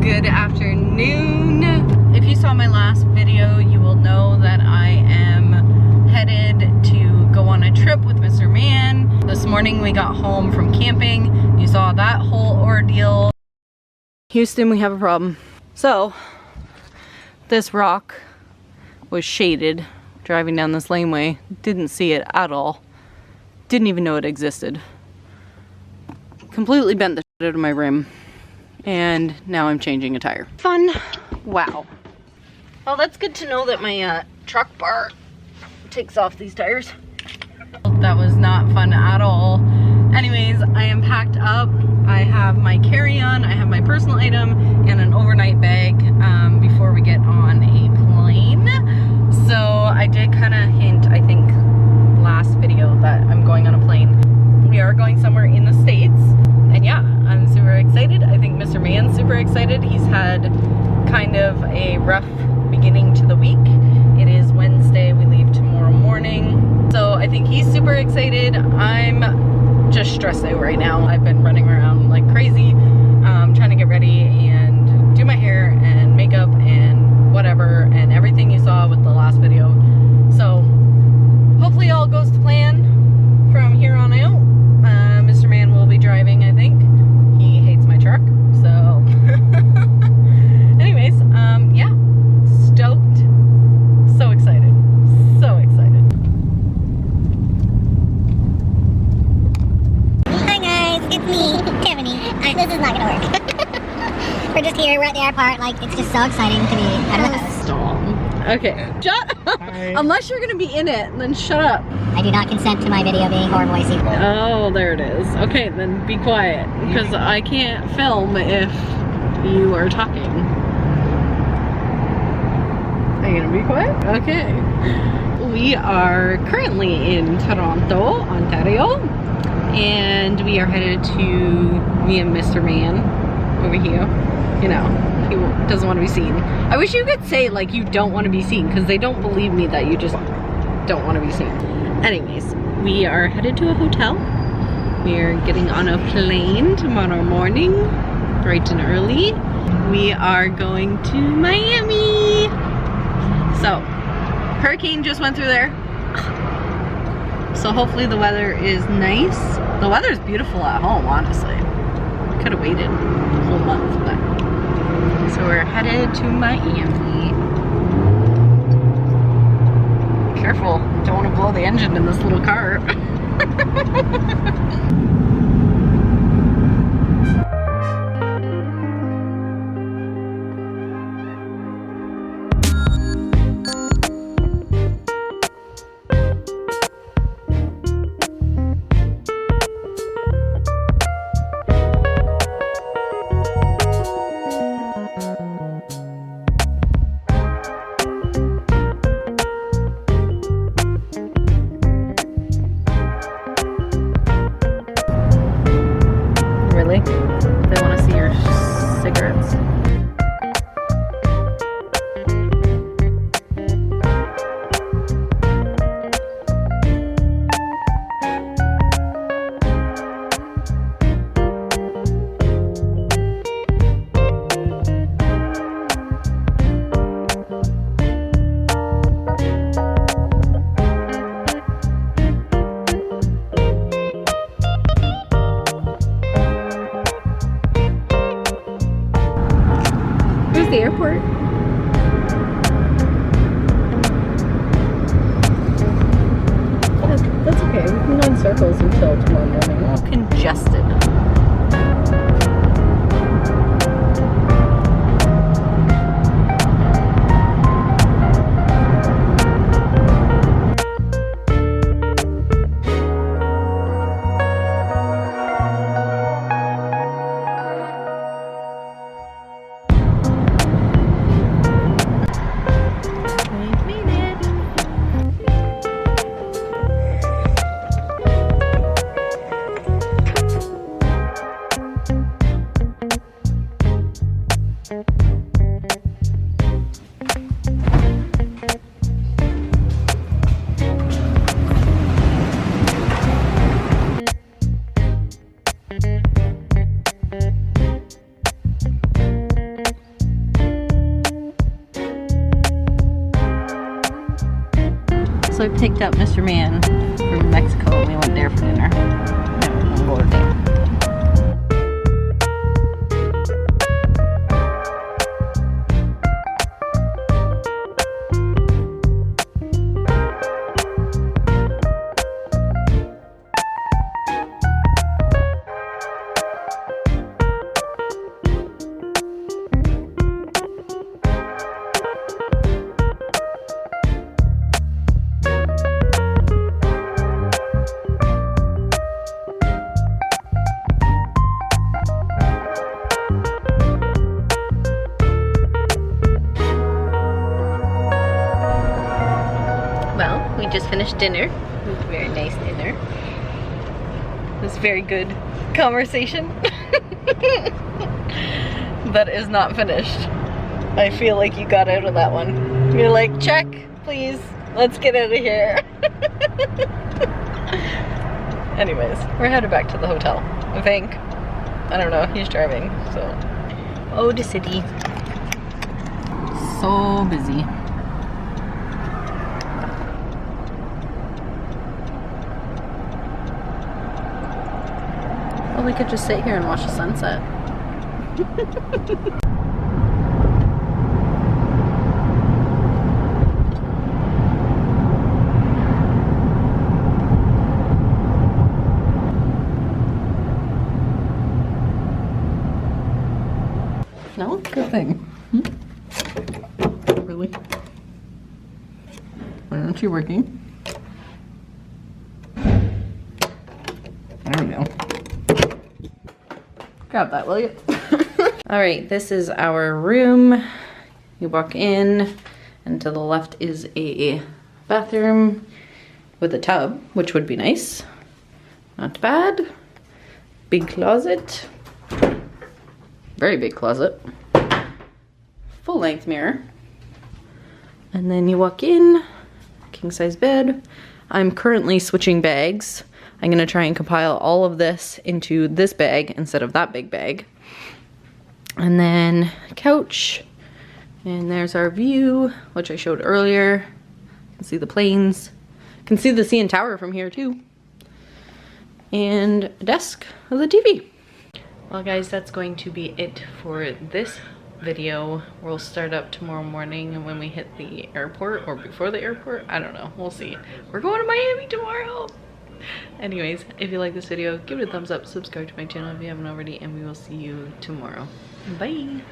Good afternoon. If you saw my last video, you will know that I am headed to go on a trip with Mr. Man. This morning we got home from camping. You saw that whole ordeal. Houston, we have a problem. So, this rock was shaded driving down this laneway. Didn't see it at all. Didn't even know it existed. Completely bent the shit out of my rim. And now I'm changing a tire. Fun. Wow. Well, that's good to know that my truck bar takes off these tires. That was not fun at all. Anyways, I am packed up. I have my carry-on, I have my personal item, and an overnight bag before we get on a plane. So I did kind of hint, I think, last video that I'm going on a plane. We are going somewhere in the States. And yeah, I'm super excited. I think Mr. Man's super excited. He's had kind of a rough beginning to the week. It is Wednesday, we leave tomorrow morning. So I think he's super excited. I'm just stressed out right now. I've been running around like crazy, trying to get ready and do my hair and makeup and whatever, and everything you saw with the last video. So hopefully all goes to plan from here on out. Mr. Man will be driving, I think. He hates my truck, so anyways, yeah, stoked, so excited, so excited. Hi guys, it's me, Tiffany. This is not gonna work. We're just here, we're at the airport, like, it's just so exciting to be out of the house. Stop. Okay, shut up. Hi. Unless you're gonna be in it, then shut up. I do not consent to my video being horrible voicey. Oh, there it is. Okay, then be quiet, because I can't film if you are talking. Are you gonna be quiet? Okay. We are currently in Toronto, Ontario, and we are headed to me and Mr. Man over here. You know, he doesn't want to be seen. I wish you could say, like, you don't want to be seen, because they don't believe me that you just don't want to be seen. Anyways, we are headed to a hotel. We are getting on a plane tomorrow morning, bright and early. We are going to Miami. So, hurricane just went through there. So hopefully the weather is nice. The weather's beautiful at home, honestly. Could have waited a whole month, but. So we're headed to Miami. Careful, don't want to blow the engine in this little car. Really? They want to see your cigarettes? The airport. That's okay. We can go in circles until tomorrow morning. All congested. also picked up Mr. Man from Mexico and we went there for dinner. And we'll go today. Well, we just finished dinner. It was a very nice dinner. It was very good conversation. That is not finished. I feel like you got out of that one. You're like, check, please, let's get out of here. Anyways, we're headed back to the hotel, I think. I don't know, he's driving, so. Oh, the city. So busy. Well, we could just sit here and watch the sunset. No? Good thing. Really? Why aren't you working? I don't know. Grab that, will you? All right, this is our room. You walk in, and to the left is a bathroom with a tub, which would be nice. Not bad. Big closet. Very big closet. Full length mirror. And then you walk in, king size bed. I'm currently switching bags. I'm gonna try and compile all of this into this bag instead of that big bag. And then couch, and there's our view, which I showed earlier. You can see the planes. You can see the CN Tower from here too. And a desk with a TV. Well guys, that's going to be it for this video. We'll start up tomorrow morning when we hit the airport, or before the airport, I don't know, we'll see. We're going to Miami tomorrow. Anyways, if you like this video, give it a thumbs up, subscribe to my channel if you haven't already, and we will see you tomorrow. Bye.